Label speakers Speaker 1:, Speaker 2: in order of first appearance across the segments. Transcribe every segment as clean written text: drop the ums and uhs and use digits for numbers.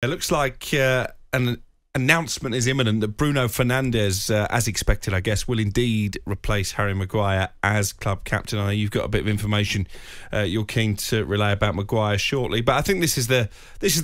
Speaker 1: It looks like an announcement is imminent that Bruno Fernandes, as expected, I guess, will indeed replace Harry Maguire as club captain. I know you've got a bit of information you're keen to relay about Maguire shortly, but I think this is the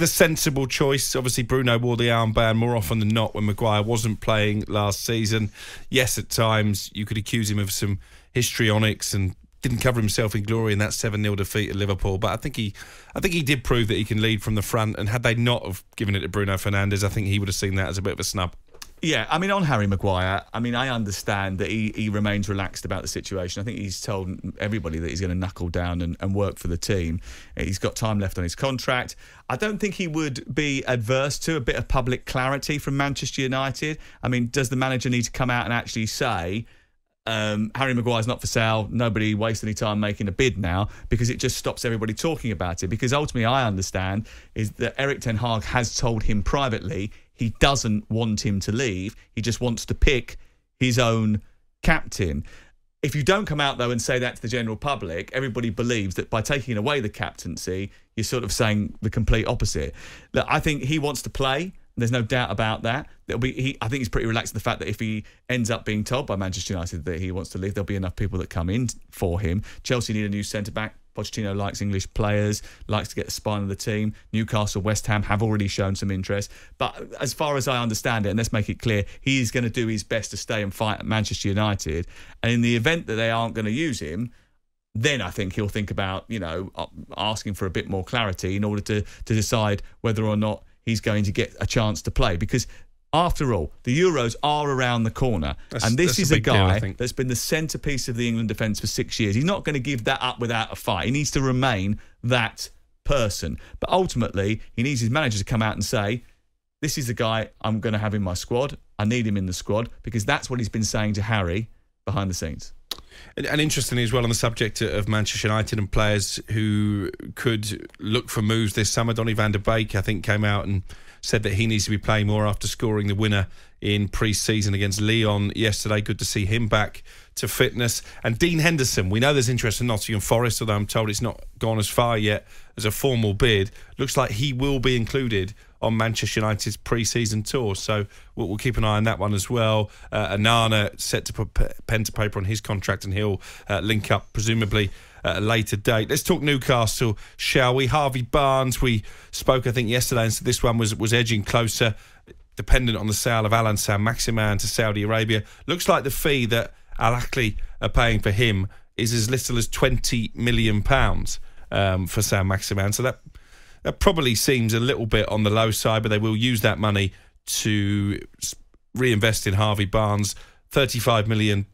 Speaker 1: sensible choice. Obviously, Bruno wore the armband more often than not when Maguire wasn't playing last season. Yes, at times you could accuse him of some histrionics and didn't cover himself in glory in that 7-0 defeat at Liverpool, but I think he did prove that he can lead from the front, and had they not have given it to Bruno Fernandes, I think he would have seen that as a bit of a snub.
Speaker 2: Yeah, I mean, on Harry Maguire, I mean, I understand that he remains relaxed about the situation. I think he's told everybody that he's going to knuckle down and work for the team. He's got time left on his contract. I don't think he would be adverse to a bit of public clarity from Manchester United. I mean, does the manager need to come out and actually say, Harry Maguire's not for sale, nobody waste any time making a bid now, because it just stops everybody talking about it? Because ultimately, I understand is that Erik ten Hag has told him privately he doesn't want him to leave. He just wants to pick his own captain. If you don't come out, though, and say that to the general public, everybody believes that by taking away the captaincy, you're sort of saying the complete opposite. Look, I think he wants to play. There's no doubt about that. I think he's pretty relaxed at the fact that if he ends up being told by Manchester United that he wants to leave, there'll be enough people that come in for him. Chelsea need a new centre-back. Pochettino likes English players, likes to get the spine of the team. Newcastle, West Ham have already shown some interest. But as far as I understand it, and let's make it clear, he's going to do his best to stay and fight at Manchester United. And in the event that they aren't going to use him, then I think he'll think about, asking for a bit more clarity in order to decide whether or not he's going to get a chance to play. Because after all, the Euros are around the corner. And this is a guy that's been the centrepiece of the England defence for 6 years. He's not going to give that up without a fight. He needs to remain that person. But ultimately, he needs his manager to come out and say, this is the guy I'm going to have in my squad. I need him in the squad, because that's what he's been saying to Harry behind the scenes.
Speaker 1: And interestingly as well, on the subject of Manchester United and players who could look for moves this summer, Donny van der Beek, I think, came out and said that he needs to be playing more after scoring the winner in pre-season against Lyon yesterday. Good to see him back to fitness. And Dean Henderson, we know there's interest in Nottingham Forest, although I'm told it's not gone as far yet as a formal bid. Looks like he will be included on Manchester United's pre-season tour, so we'll keep an eye on that one as well. Anana set to put pen to paper on his contract, and he'll link up presumably at a later date. Let's talk Newcastle, shall we? Harvey Barnes, we spoke I think yesterday, and so this one was edging closer, dependent on the sale of Alan Saint-Maximin to Saudi Arabia. Looks like the fee that Al Ahly are paying for him is as little as £20 million for Saint-Maximin, so that probably seems a little bit on the low side, but they will use that money to reinvest in Harvey Barnes, £35 million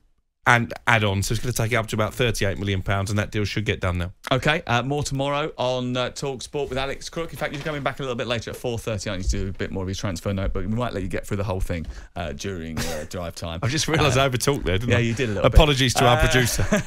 Speaker 1: and add-on. So it's going to take it up to about £38 million, and that deal should get done now. OK, more tomorrow on talkSPORT with Alex Crook. In fact, you're coming back a little bit later at 4:30. I need to do a bit more of his transfer notebook. We might let you get through the whole thing during drive time. I just realised I overtalked there, didn't I?
Speaker 2: Yeah, you did a little bit.
Speaker 1: Apologies to our producer.